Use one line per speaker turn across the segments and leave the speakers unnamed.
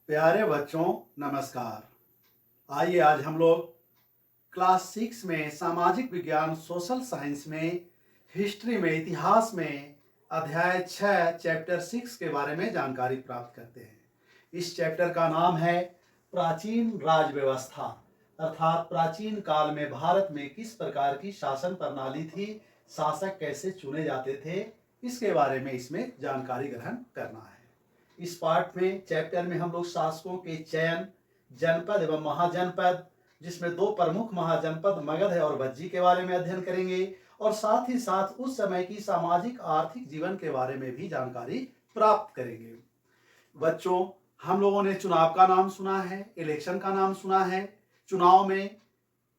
प्यारे बच्चों, नमस्कार। आइए आज हम लोग क्लास 6 में सामाजिक विज्ञान सोशल साइंस में हिस्ट्री में इतिहास में अध्याय 6 चैप्टर 6 के बारे में जानकारी प्राप्त करते हैं। इस चैप्टर का नाम है प्राचीन राज व्यवस्था, अर्थात प्राचीन काल में भारत में किस प्रकार की शासन प्रणाली थी, शासक कैसे चुने जाते थे, इसके बारे में इसमें जानकारी ग्रहण करना है। इस पाठ में चैप्टर में हम लोग शासकों के चयन, जनपद एवं महाजनपद, जिसमें दो प्रमुख महाजनपद मगध और भज्जी के बारे में अध्ययन करेंगे और साथ ही साथ उस समय की सामाजिक आर्थिक जीवन के बारे में भी जानकारी प्राप्त करेंगे। बच्चों, हम लोगों ने चुनाव का नाम सुना है, इलेक्शन का नाम सुना है। चुनाव में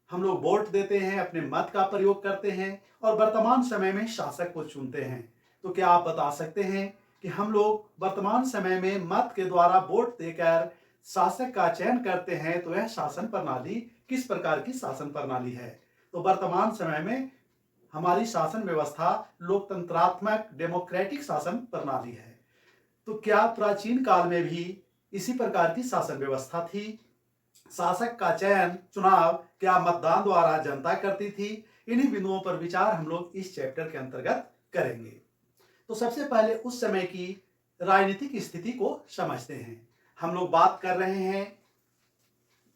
हम लोग वोट देते हैं, अपने मत का प्रयोग करते हैं और वर्तमान समय में शासक को चुनते हैं। तो क्या आप बता सकते हैं कि हम लोग वर्तमान समय में मत के द्वारा वोट देकर शासक का चयन करते हैं, तो यह शासन प्रणाली किस प्रकार की शासन प्रणाली है? तो वर्तमान समय में हमारी शासन व्यवस्था लोकतंत्रात्मक डेमोक्रेटिक शासन प्रणाली है। तो क्या प्राचीन काल में भी इसी प्रकार की शासन व्यवस्था थी? शासक का चयन, चुनाव क्या मतदान द्वारा जनता करती थी? इन्हीं बिंदुओं पर विचार हम लोग इस चैप्टर के अंतर्गत करेंगे। तो सबसे पहले उस समय की राजनीतिक स्थिति को समझते हैं। हम लोग बात कर रहे हैं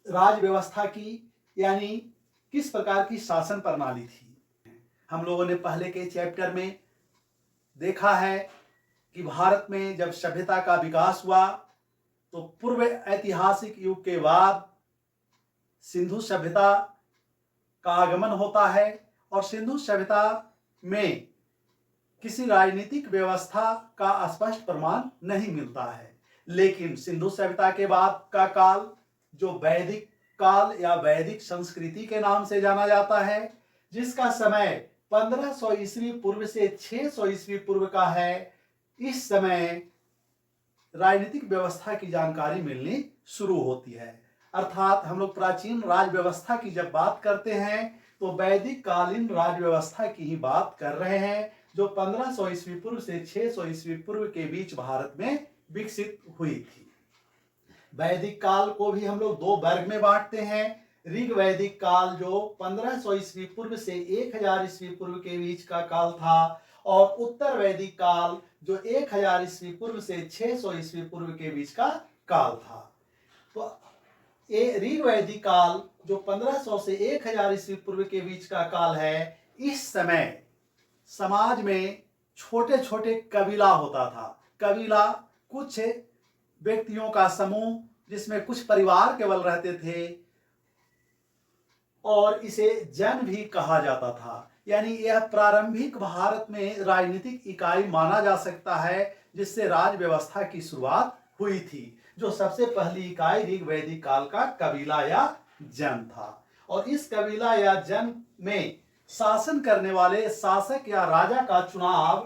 राज व्यवस्था की, यानी किस प्रकार की शासन प्रणाली थी। हम लोगों ने पहले के चैप्टर में देखा है कि भारत में जब सभ्यता का विकास हुआ तो पूर्व ऐतिहासिक युग के बाद सिंधु सभ्यता का आगमन होता है और सिंधु सभ्यता में किसी राजनीतिक व्यवस्था का स्पष्ट प्रमाण नहीं मिलता है। लेकिन सिंधु सभ्यता के बाद का काल, जो वैदिक काल या वैदिक संस्कृति के नाम से जाना जाता है, जिसका समय 1500 ईस्वी पूर्व से 600 ईस्वी पूर्व का है, इस समय राजनीतिक व्यवस्था की जानकारी मिलनी शुरू होती है। अर्थात हम लोग प्राचीन राज व्यवस्था की जब बात करते हैं तो वैदिक कालीन राज व्यवस्था की ही बात कर रहे हैं, जो 1500 ईस्वी पूर्व से 600 ईस्वी पूर्व के बीच भारत में विकसित हुई थी। वैदिक काल को भी हम लोग दो वर्ग में बांटते हैं। ऋग वैदिक काल जो 1500 ईस्वी पूर्व से 1000 ईस्वी पूर्व के बीच का काल था, और उत्तर वैदिक काल जो 1000 ईस्वी पूर्व से 600 ईस्वी पूर्व के बीच का काल था। तो ऋग वैदिक काल जो 1500 से 1000 ईस्वी पूर्व के बीच का काल है, इस समय समाज में छोटे छोटे कबीला होता था। कबीला कुछ व्यक्तियों का समूह जिसमें कुछ परिवार केवल रहते थे, और इसे जन भी कहा जाता था। यानी यह प्रारंभिक भारत में राजनीतिक इकाई माना जा सकता है जिससे राज व्यवस्था की शुरुआत हुई थी। जो सबसे पहली इकाई ऋग वैदिक काल का कबीला या जन था, और इस कबीला या जन में शासन करने वाले शासक या राजा का चुनाव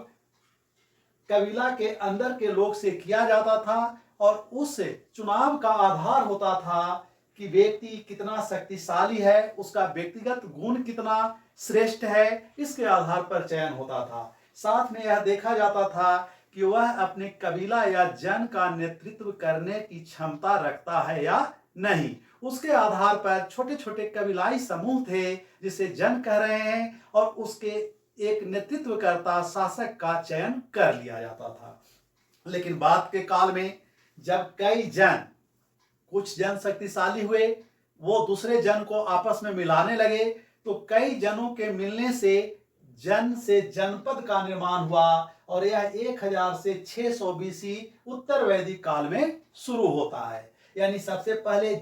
कबीला के अंदर के लोग से किया जाता था, और उस चुनाव का आधार होता था कि व्यक्ति कितना शक्तिशाली है, उसका व्यक्तिगत गुण कितना श्रेष्ठ है, इसके आधार पर चयन होता था। साथ में यह देखा जाता था कि वह अपने कबीला या जन का नेतृत्व करने की क्षमता रखता है या नहीं। उसके आधार पर छोटे छोटे कबीलाई समूह थे जिसे जन कह रहे हैं, और उसके एक नेतृत्वकर्ता शासक का चयन कर लिया जाता था। लेकिन बाद के काल में जब कई जन, कुछ जन शक्तिशाली हुए, वो दूसरे जन को आपस में मिलाने लगे, तो कई जनों के मिलने से जन से जनपद का निर्माण हुआ, और यह 1000 से 600 बीसी उत्तर वैदिक काल में शुरू होता है। यानी सबसे पहले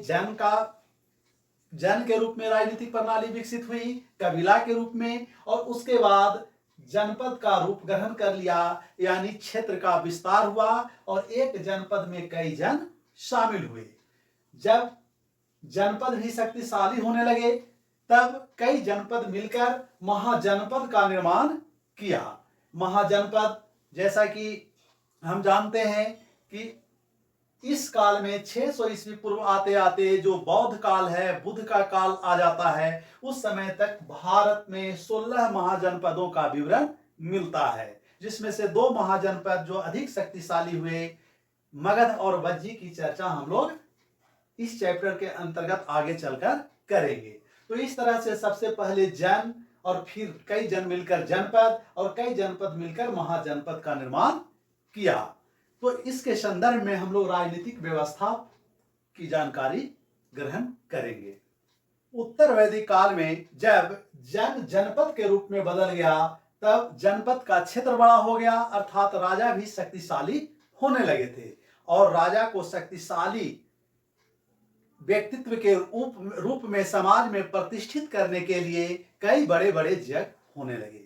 जन के रूप में राजनीतिक प्रणाली विकसित हुई, कबीला के रूप में, और उसके बाद जनपद का रूप ग्रहण कर लिया, यानी क्षेत्र का विस्तार हुआ और एक जनपद में कई जन शामिल हुए। जब जनपद भी शक्तिशाली होने लगे, तब कई जनपद मिलकर महाजनपद का निर्माण किया। महाजनपद, जैसा कि हम जानते हैं कि इस काल में 600 ईस्वी पूर्व आते आते जो बौद्ध काल है, बुद्ध का काल आ जाता है, उस समय तक भारत में 16 महाजनपदों का विवरण मिलता है, जिसमें से 2 महाजनपद जो अधिक शक्तिशाली हुए, मगध और वज्जी की चर्चा हम लोग इस चैप्टर के अंतर्गत आगे चलकर करेंगे। तो इस तरह से सबसे पहले जन और फिर कई जन मिलकर जनपद और कई जनपद मिलकर महाजनपद का निर्माण किया। तो इसके संदर्भ में हम लोग राजनीतिक व्यवस्था की जानकारी ग्रहण करेंगे। उत्तर वैदिक काल में जब जनपद के रूप में बदल गया तब जनपद का क्षेत्र बड़ा हो गया, अर्थात राजा भी शक्तिशाली होने लगे थे और राजा को शक्तिशाली व्यक्तित्व के रूप में समाज में प्रतिष्ठित करने के लिए कई बड़े बड़े यज्ञ होने लगे,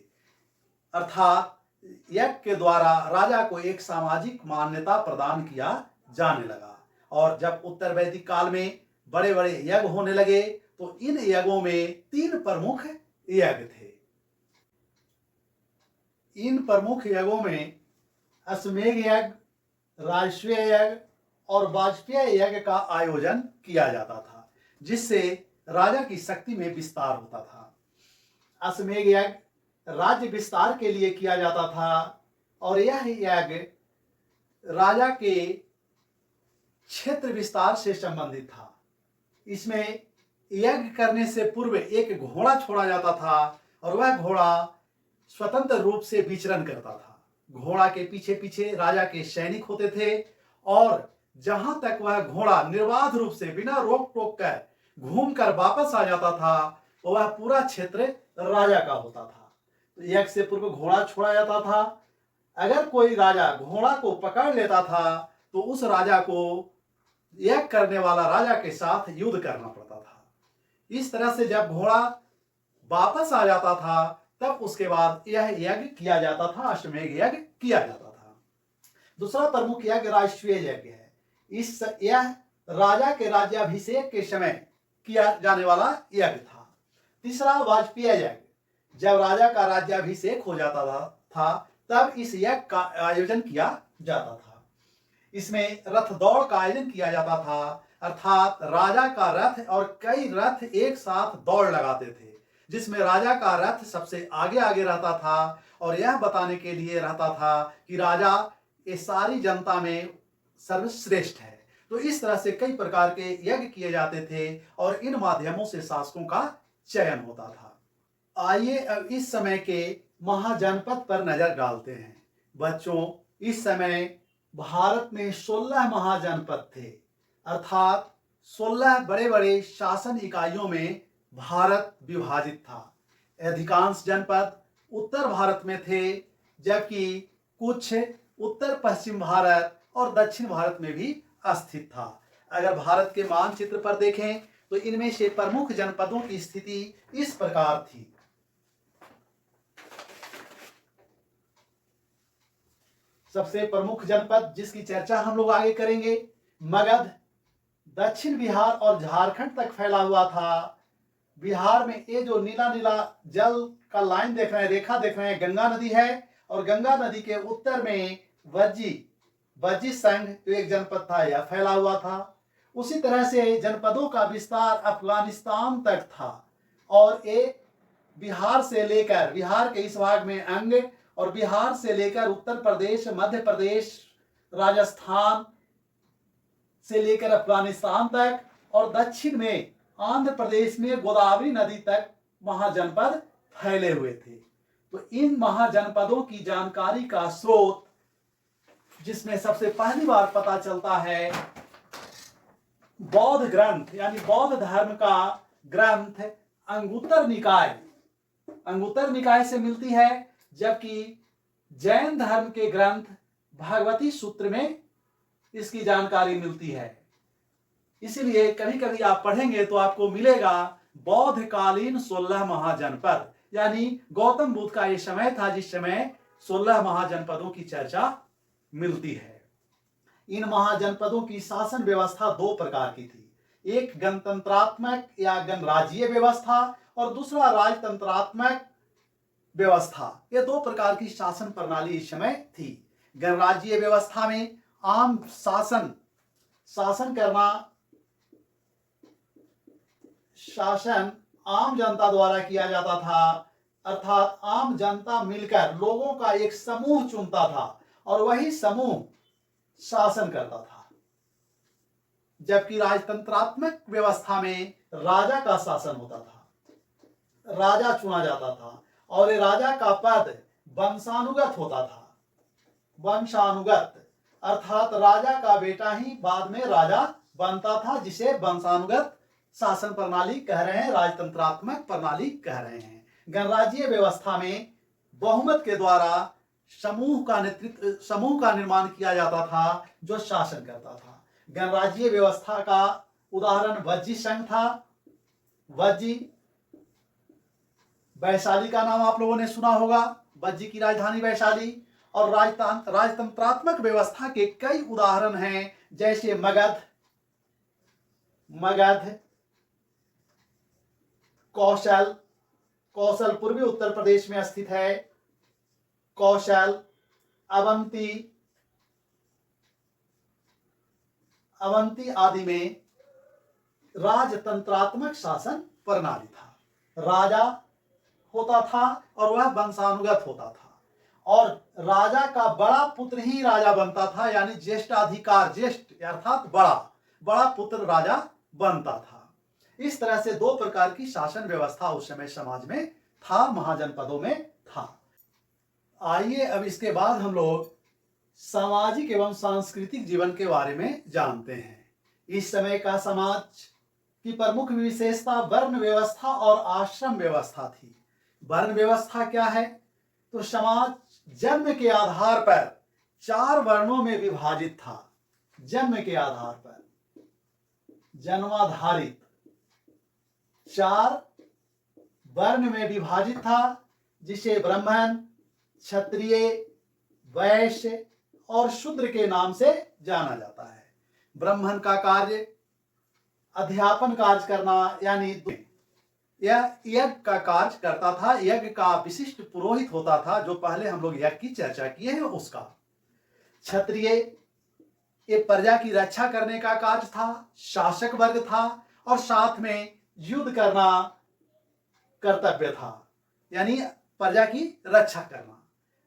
अर्थात यज्ञ के द्वारा राजा को एक सामाजिक मान्यता प्रदान किया जाने लगा। और जब उत्तर वैदिक काल में बड़े बड़े यज्ञ होने लगे तो इन यज्ञों में 3 प्रमुख यज्ञ थे। इन प्रमुख यज्ञों में अश्वमेध यज्ञ, राजसूय यज्ञ और वाजपेयी यज्ञ का आयोजन किया जाता था, जिससे राजा की शक्ति में विस्तार होता था। अश्वमेध यज्ञ राज्य विस्तार के लिए किया जाता था और यह यज्ञ राजा के क्षेत्र विस्तार से संबंधित था। इसमें यज्ञ करने से पूर्व एक घोड़ा छोड़ा जाता था और वह घोड़ा स्वतंत्र रूप से विचरण करता था। घोड़ा के पीछे पीछे राजा के सैनिक होते थे और जहां तक वह घोड़ा निर्बाध रूप से बिना रोक टोक कर घूमकर वापस आ जाता था तो वह पूरा क्षेत्र राजा का होता था। तो यज्ञ से पूर्व घोड़ा छोड़ा जाता था। अगर कोई राजा घोड़ा को पकड़ लेता था तो उस राजा को यज्ञ करने वाला राजा के साथ युद्ध करना पड़ता था। इस तरह से जब घोड़ा वापस आ जाता था तब उसके बाद यह यज्ञ किया जाता था, अश्वमेध यज्ञ किया जाता था। दूसरा प्रमुख यज्ञ राजसूय यज्ञ है। यह राजा के राज्याभिषेक के समय किया जाने वाला यज्ञ था। तीसरा वाजपेयी यज्ञ, जब राजा का राज्याभिषेक हो जाता था तब इस यज्ञ का आयोजन किया जाता था। इसमें रथ दौड़ का आयोजन किया जाता था, अर्थात राजा का रथ और कई रथ एक साथ दौड़ लगाते थे, जिसमें राजा का रथ सबसे आगे आगे रहता था और यह बताने के लिए रहता था कि राजा इस सारी जनता में सर्वश्रेष्ठ है। तो इस तरह से कई प्रकार के यज्ञ किए जाते थे और इन माध्यमों से शासकों का चयन होता था। आइए अब इस समय के महाजनपद पर नजर डालते हैं। बच्चों, इस समय भारत में 16 महाजनपद थे, अर्थात 16 बड़े बड़े शासन इकाइयों में भारत विभाजित था। अधिकांश जनपद उत्तर भारत में थे, जबकि कुछ उत्तर पश्चिम भारत और दक्षिण भारत में भी स्थित था। अगर भारत के मानचित्र पर देखें तो इनमें से प्रमुख जनपदों की स्थिति इस प्रकार थी। सबसे प्रमुख जनपद जिसकी चर्चा हम लोग आगे करेंगे, मगध दक्षिण बिहार और झारखंड तक फैला हुआ था। बिहार में ये जो नीला नीला जल का लाइन देख रहे हैं, रेखा देख रहे हैं, गंगा नदी है और गंगा नदी के उत्तर में वज्जी संघ जो एक जनपद था यह फैला हुआ था। उसी तरह से जनपदों का विस्तार अफगानिस्तान तक था और ये बिहार से लेकर बिहार के इस भाग में अंग और बिहार से लेकर उत्तर प्रदेश, मध्य प्रदेश, राजस्थान से लेकर अफगानिस्तान तक और दक्षिण में आंध्र प्रदेश में गोदावरी नदी तक महाजनपद फैले हुए थे। तो इन महाजनपदों की जानकारी का स्रोत जिसमें सबसे पहली बार पता चलता है बौद्ध ग्रंथ यानी बौद्ध धर्म का ग्रंथ अंगुत्तर निकाय से मिलती है, जबकि जैन धर्म के ग्रंथ भगवती सूत्र में इसकी जानकारी मिलती है। इसीलिए कभी कभी आप पढ़ेंगे तो आपको मिलेगा बौद्ध कालीन 16 महाजनपद, यानी गौतम बुद्ध का यह समय था जिस समय 16 महाजनपदों की चर्चा मिलती है। इन महाजनपदों की शासन व्यवस्था 2 प्रकार की थी, एक गणतंत्रात्मक या गणराज्यीय व्यवस्था और दूसरा राजतंत्रात्मक व्यवस्था। ये 2 प्रकार की शासन प्रणाली इस समय थी। गणराज्यीय व्यवस्था में आम शासन आम जनता द्वारा किया जाता था, अर्थात आम जनता मिलकर लोगों का एक समूह चुनता था और वही समूह शासन करता था, जबकि राजतंत्रात्मक व्यवस्था में राजा का शासन होता था, राजा चुना जाता था और ये राजा का पद वंशानुगत होता था। वंशानुगत अर्थात राजा का बेटा ही बाद में राजा बनता था, जिसे वंशानुगत शासन प्रणाली कह रहे हैं, राजतंत्रात्मक प्रणाली कह रहे हैं। गणराज्यीय व्यवस्था में बहुमत के द्वारा समूह का निर्माण किया जाता था जो शासन करता था। गणराज्यीय व्यवस्था का उदाहरण वज्जी संघ था। वज्जी, वैशाली का नाम आप लोगों ने सुना होगा, वज्जी की राजधानी वैशाली। और राजतंत्रात्मक व्यवस्था के कई उदाहरण हैं, जैसे मगध, कौशल पूर्वी उत्तर प्रदेश में स्थित है, कौशल, अवंती आदि में राजतंत्रात्मक शासन प्रणाली था। राजा होता था और वह वंशानुगत होता था, और राजा का बड़ा पुत्र ही राजा बनता था, यानी ज्येष्ठाधिकार, ज्येष्ठ अर्थात बड़ा पुत्र राजा बनता था। इस तरह से दो प्रकार की शासन व्यवस्था उस समय समाज में था, महाजनपदों में था। आइए अब इसके बाद हम लोग सामाजिक एवं सांस्कृतिक जीवन के बारे में जानते हैं। इस समय का समाज की प्रमुख विशेषता वर्ण व्यवस्था और आश्रम व्यवस्था थी। वर्ण व्यवस्था क्या है? तो समाज जन्म के आधार पर 4 वर्णों में विभाजित था। जन्म के आधार पर जन्माधारित 4 वर्ण में विभाजित था, जिसे ब्राह्मण, क्षत्रिय, वैश्य और शूद्र के नाम से जाना जाता है। ब्राह्मण का कार्य अध्यापन कार्य करना, यानी यह यज्ञ का कार्य करता था। यज्ञ का विशिष्ट पुरोहित होता था, जो पहले हम लोग यज्ञ की चर्चा किए हैं उसका। क्षत्रिय ये प्रजा की रक्षा करने का कार्य था, शासक वर्ग था, और साथ में युद्ध करना कर्तव्य था, यानी प्रजा की रक्षा करना।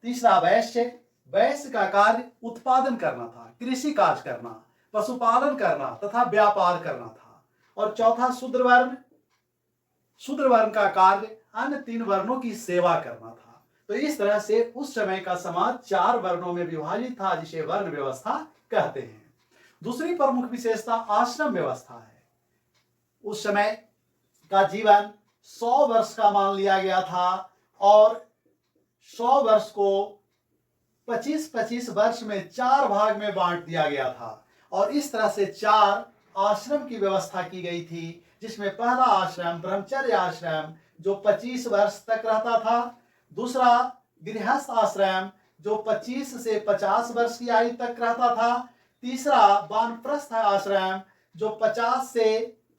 तीसरा वैश्य का कार्य उत्पादन करना था, कृषि कार्य करना, पशुपालन करना तथा व्यापार करना था। और चौथा शूद्र वर्ण का कार्य अन्य 3 वर्णों की सेवा करना था। तो इस तरह से उस समय का समाज 4 वर्णों में विभाजित था, जिसे वर्ण व्यवस्था कहते हैं। दूसरी प्रमुख विशेषता आश्रम व्यवस्था है। उस समय का जीवन 100 वर्ष का मान लिया गया था, और 100 वर्ष को 25-25 वर्ष में 4 भाग में बांट दिया गया था, और इस तरह से 4 आश्रम की व्यवस्था की गई थी, जिसमें पहला आश्रम ब्रह्मचर्य आश्रम जो 25 वर्ष तक रहता था, दूसरा गृहस्थ आश्रम जो 25 से 50 वर्ष की आयु तक रहता था, तीसरा वानप्रस्थ आश्रम जो 50 से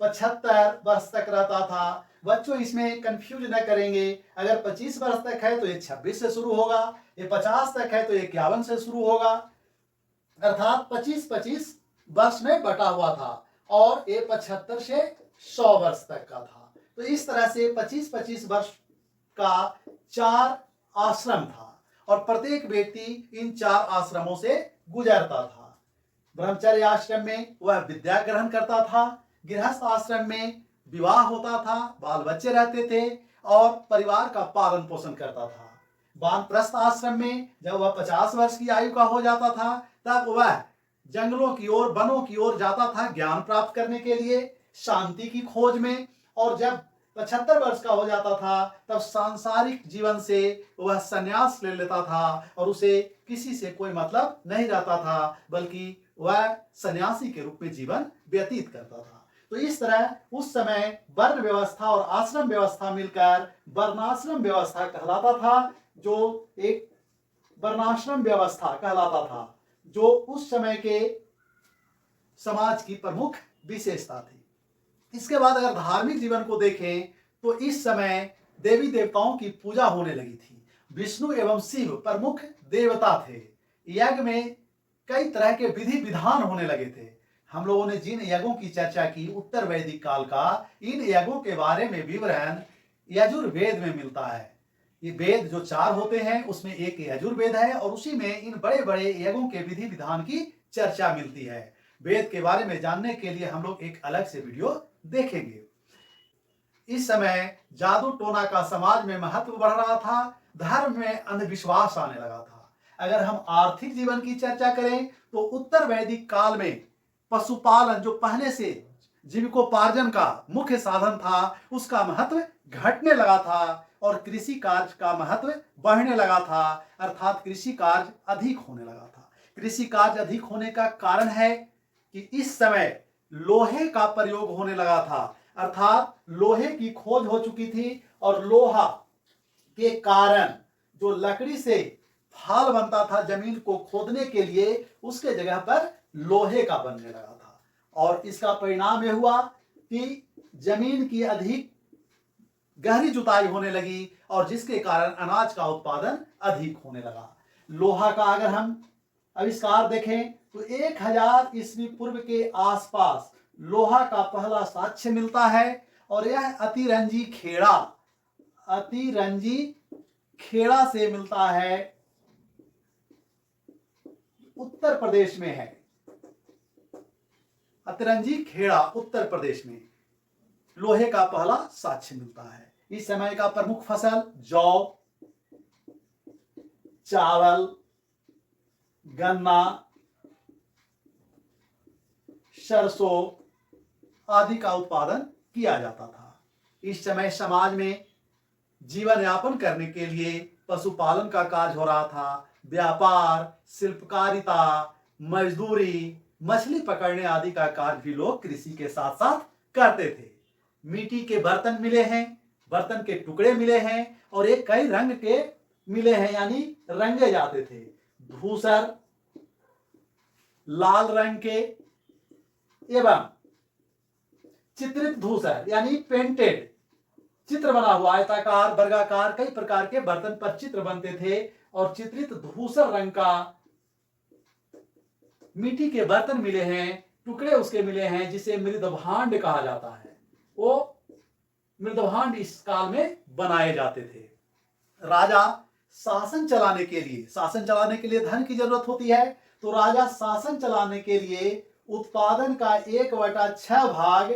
75 वर्ष तक रहता था। बच्चों इसमें कंफ्यूज न करेंगे, अगर 25 वर्ष तक है तो ये 26 से शुरू होगा, ये 50 तक है तो ये 51 से शुरू होगा, अर्थात 25-25 वर्ष में बटा हुआ था, और ये 75 से 100 वर्ष तक का था। तो इस तरह से 25-25 वर्ष का 4 आश्रम था, और प्रत्येक व्यक्ति इन 4 आश्रमों से गुजरता था। ब्रह्मचर्य आश्रम में वह विद्या ग्रहण करता था, गृहस्थ आश्रम में विवाह होता था, बाल बच्चे रहते थे और परिवार का पालन पोषण करता था। वानप्रस्थ आश्रम में जब वह 50 वर्ष की आयु का हो जाता था, तब वह जंगलों की ओर, वनों की ओर जाता था ज्ञान प्राप्त करने के लिए, शांति की खोज में। और जब 75 वर्ष का हो जाता था, तब सांसारिक जीवन से वह संन्यास ले लेता था, और उसे किसी से कोई मतलब नहीं रहता था, बल्कि वह सन्यासी के रूप में जीवन व्यतीत करता था। तो इस तरह उस समय वर्ण व्यवस्था और आश्रम व्यवस्था मिलकर वर्णाश्रम व्यवस्था कहलाता था, जो एक वर्णाश्रम व्यवस्था कहलाता था, जो उस समय के समाज की प्रमुख विशेषता थी। इसके बाद अगर धार्मिक जीवन को देखें, तो इस समय देवी देवताओं की पूजा होने लगी थी। विष्णु एवं शिव प्रमुख देवता थे। यज्ञ में कई तरह के विधि विधान होने लगे थे। हम लोगों ने जिन यज्ञों की चर्चा की उत्तर वैदिक काल का, इन यज्ञों के बारे में विवरण यजुर्वेद में मिलता है। ये वेद जो 4 होते हैं, उसमें एक यजुर्वेद है, और उसी में इन बड़े बड़े यज्ञों के विधि विधान की चर्चा मिलती है। वेद के बारे में जानने के लिए हम लोग एक अलग से वीडियो देखेंगे। इस समय जादू टोना का समाज में महत्व बढ़ रहा था, धर्म में अंधविश्वास आने लगा था। अगर हम आर्थिक जीवन की चर्चा करें तो उत्तर वैदिक काल में पशुपालन, जो पहले से जीविकोपार्जन का मुख्य साधन था, उसका महत्व घटने लगा था और कृषि कार्य का महत्व बढ़ने लगा था, अर्थात कृषि कार्य अधिक होने लगा था। कृषि कार्य अधिक होने का कारण है कि इस समय लोहे का प्रयोग होने लगा था, अर्थात लोहे की खोज हो चुकी थी और लोहा के कारण जो लकड़ी से फाल बनता था जमीन को खोदने के लिए, उसके जगह पर लोहे का बनने लगा था और इसका परिणाम यह हुआ कि जमीन की अधिक गहरी जुताई होने लगी और जिसके कारण अनाज का उत्पादन अधिक होने लगा। लोहा का अगर हम आविष्कार देखें तो 1000 ईस्वी पूर्व के आसपास लोहा का पहला साक्ष्य मिलता है और यह अतिरंजी खेड़ा से मिलता है, उत्तर प्रदेश में है। अतिरंजी खेड़ा उत्तर प्रदेश में लोहे का पहला साक्ष्य मिलता है। इस समय का प्रमुख फसल जौ, चावल, गन्ना, सरसों आदि का उत्पादन किया जाता था। इस समय समाज में जीवन यापन करने के लिए पशुपालन का कार्य हो रहा था, व्यापार, शिल्पकारिता, मजदूरी, मछली पकड़ने आदि का कार्य भी लोग कृषि के साथ साथ करते थे। मिट्टी के बर्तन मिले हैं, बर्तन के टुकड़े मिले हैं और एक कई रंग के मिले हैं, यानी रंगे जाते थे। धूसर, लाल रंग के एवं चित्रित धूसर यानी पेंटेड, चित्र बना हुआ आयताकार, वर्गाकार कई प्रकार के बर्तन पर चित्र बनते थे और चित्रित धूसर रंग का मिट्टी के बर्तन मिले हैं, टुकड़े उसके मिले हैं, जिसे मृदभांड कहा जाता है। वो मृदभांड इस काल में बनाए जाते थे। राजा शासन चलाने के लिए धन की जरूरत होती है, तो राजा शासन चलाने के लिए उत्पादन का 1/6 भाग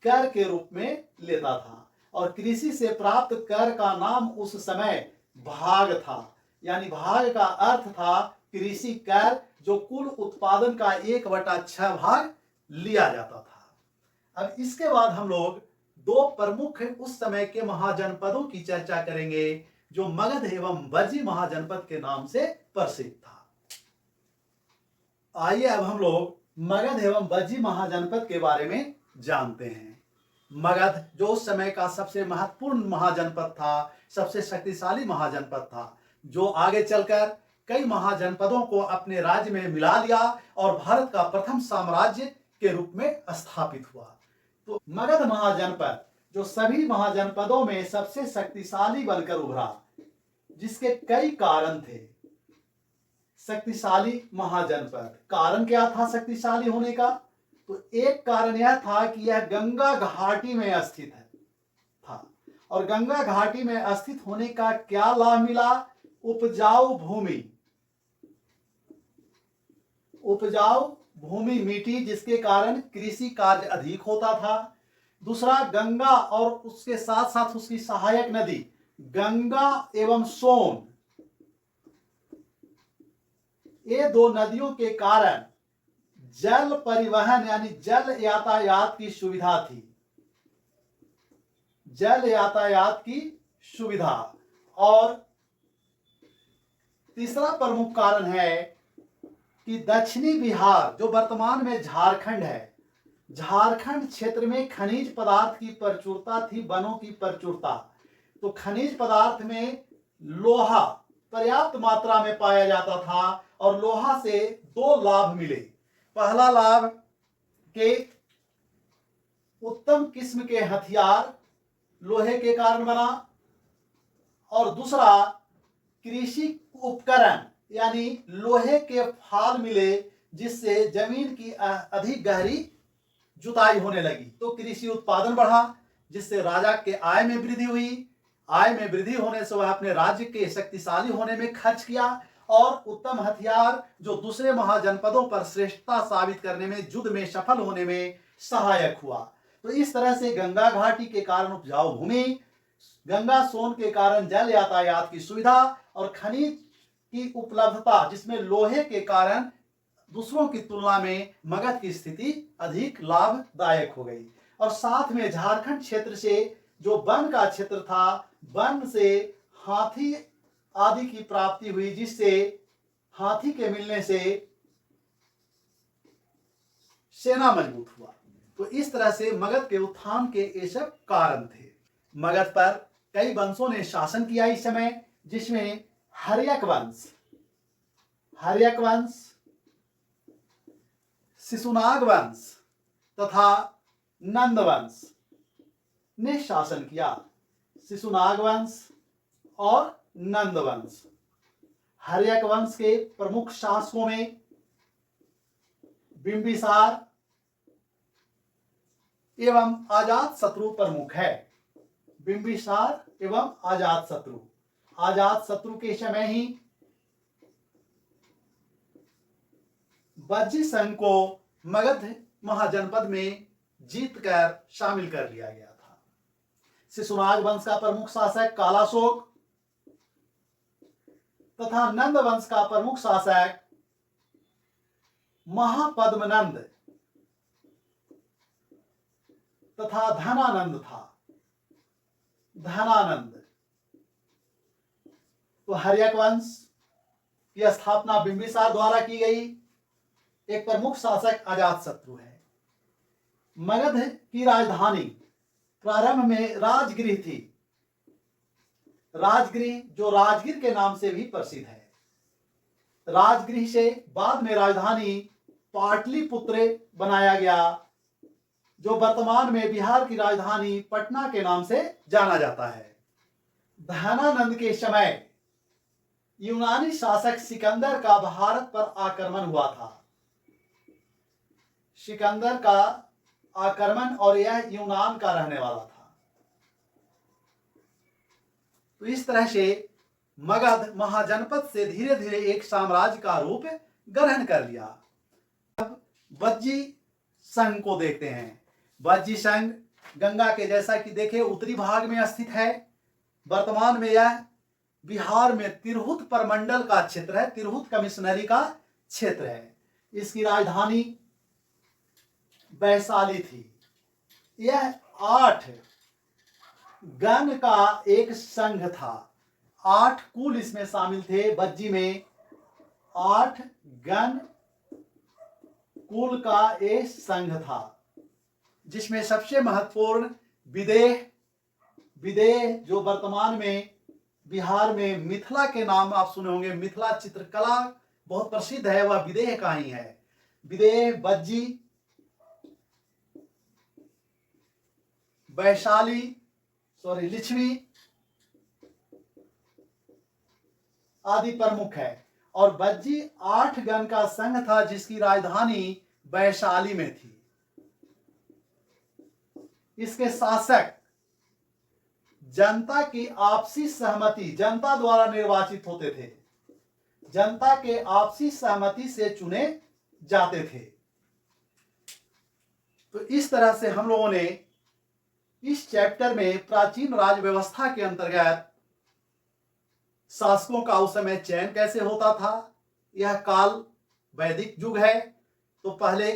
कर के रूप में लेता था और कृषि से प्राप्त कर का नाम उस समय भाग था, यानी भाग का अर्थ था कृषि कर, जो कुल उत्पादन का 1/6 भाग लिया जाता था। अब इसके बाद हम लोग दो प्रमुख उस समय के महाजनपदों की चर्चा करेंगे, जो मगध एवं बज्जी महाजनपद के नाम से प्रसिद्ध था। आइए अब हम लोग मगध एवं बज्जी महाजनपद के बारे में जानते हैं। मगध जो उस समय का सबसे महत्वपूर्ण महाजनपद था, सबसे शक्तिशाली महाजनपद था, जो आगे चलकर कई महाजनपदों को अपने राज्य में मिला लिया और भारत का प्रथम साम्राज्य के रूप में स्थापित हुआ। तो मगध महाजनपद जो सभी महाजनपदों में सबसे शक्तिशाली बनकर उभरा, जिसके कई कारण थे। शक्तिशाली महाजनपद, कारण क्या था शक्तिशाली होने का? तो एक कारण यह था कि यह गंगा घाटी में स्थित था और गंगा घाटी में स्थित होने का क्या लाभ मिला? उपजाऊ भूमि मिट्टी, जिसके कारण कृषि कार्य अधिक होता था। दूसरा, गंगा और उसके साथ साथ उसकी सहायक नदी गंगा एवं सोन, ये दो नदियों के कारण जल परिवहन यानी जल यातायात की सुविधा थी। जल यातायात की सुविधा। और तीसरा प्रमुख कारण है कि दक्षिणी बिहार जो वर्तमान में झारखंड है, झारखंड क्षेत्र में खनिज पदार्थ की प्रचुरता थी, वनों की प्रचुरता। तो खनिज पदार्थ में लोहा पर्याप्त मात्रा में पाया जाता था और लोहा से दो लाभ मिले। पहला लाभ के उत्तम किस्म के हथियार लोहे के कारण बना और दूसरा कृषि उपकरण यानी लोहे के फाल मिले, जिससे जमीन की अधिक गहरी जुताई होने लगी। तो कृषि उत्पादन बढ़ा, जिससे राजा के आय में वृद्धि हुई। आय में वृद्धि होने से वह अपने राज्य के शक्तिशाली होने में खर्च किया और उत्तम हथियार जो दूसरे महाजनपदों पर श्रेष्ठता साबित करने में, युद्ध में सफल होने में सहायक हुआ। तो इस तरह से गंगा घाटी के कारण उपजाऊ भूमि, गंगा सोन के कारण जल यातायात की सुविधा और खनिज की उपलब्धता, जिसमें लोहे के कारण दूसरों की तुलना में मगध की स्थिति अधिक लाभदायक हो गई। और साथ में झारखंड क्षेत्र से जो वन का क्षेत्र था, वन से हाथी आदि की प्राप्ति हुई, जिससे हाथी के मिलने से सेना मजबूत हुआ। तो इस तरह से मगध के उत्थान के ये सब कारण थे। मगध पर कई वंशों ने शासन किया इस समय, जिसमें हर्यक वंश, शिशुनाग वंश तथा नंद वंश ने शासन किया। शिशुनाग वंश और नंद वंश। हर्यक वंश के प्रमुख शासकों में बिंबिसार एवं अजातशत्रु प्रमुख है। बिंबिसार एवं अजातशत्रु। अजातशत्रु के समय ही वज्जी संघ को मगध महाजनपद में जीतकर शामिल कर लिया गया था। शिशुनाग वंश का प्रमुख शासक कालाशोक तथा नंद वंश का प्रमुख शासक महापद्मनंद तथा धनानंद था। तो हर्यक वंश की स्थापना बिंबिसार द्वारा की गई। एक प्रमुख शासक अजातशत्रु है। मगध की राजधानी प्रारंभ में राजगृह थी। राजगृह जो राजगीर के नाम से भी प्रसिद्ध है। राजगृह से बाद में राजधानी पाटलिपुत्र बनाया गया, जो वर्तमान में बिहार की राजधानी पटना के नाम से जाना जाता है। धनानंद के समय यूनानी शासक सिकंदर का भारत पर आक्रमण हुआ था। सिकंदर का आक्रमण, और यह यूनान का रहने वाला था। तो इस तरह से मगध महाजनपद से धीरे धीरे एक साम्राज्य का रूप ग्रहण कर लिया। अब वज्जी संघ को देखते हैं। वज्जी संघ गंगा के, जैसा कि देखे, उत्तरी भाग में स्थित है। वर्तमान में यह बिहार में तिरहुत प्रमंडल का क्षेत्र है, तिरहुत कमिश्नरी का क्षेत्र है। इसकी राजधानी वैशाली थी। यह 8 गण का एक संघ था। 8 कुल इसमें शामिल थे। वज्जी में 8 गण कुल का एक संघ था, जिसमें सबसे महत्वपूर्ण विदेह जो वर्तमान में बिहार में मिथिला के नाम आप सुने होंगे, मिथिला चित्रकला बहुत प्रसिद्ध है, वह विदेह का ही है। विदेह, वज्जी, वैशाली, लिच्छवी आदि प्रमुख है। और वज्जी 8 गण का संघ था, जिसकी राजधानी वैशाली में थी। इसके शासक जनता की आपसी सहमति, जनता द्वारा निर्वाचित होते थे, जनता के आपसी सहमति से चुने जाते थे। तो इस तरह से हम लोगों ने इस चैप्टर में प्राचीन राज व्यवस्था के अंतर्गत शासकों का उस समय चयन कैसे होता था। यह काल वैदिक युग है। तो पहले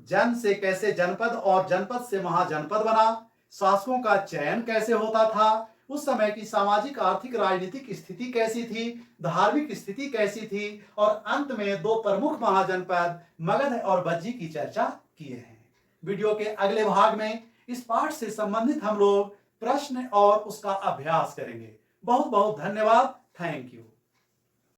जन से कैसे जनपद और जनपद से महाजनपद बना, शासकों का चयन कैसे होता था, उस समय की सामाजिक, आर्थिक, राजनीतिक स्थिति कैसी थी, धार्मिक स्थिति कैसी थी, और अंत में 2 प्रमुख महाजनपद मगध और वज्जी की चर्चा किए हैं। वीडियो के अगले भाग में इस पाठ से संबंधित हम लोग प्रश्न और उसका अभ्यास करेंगे। बहुत बहुत धन्यवाद। Thank you.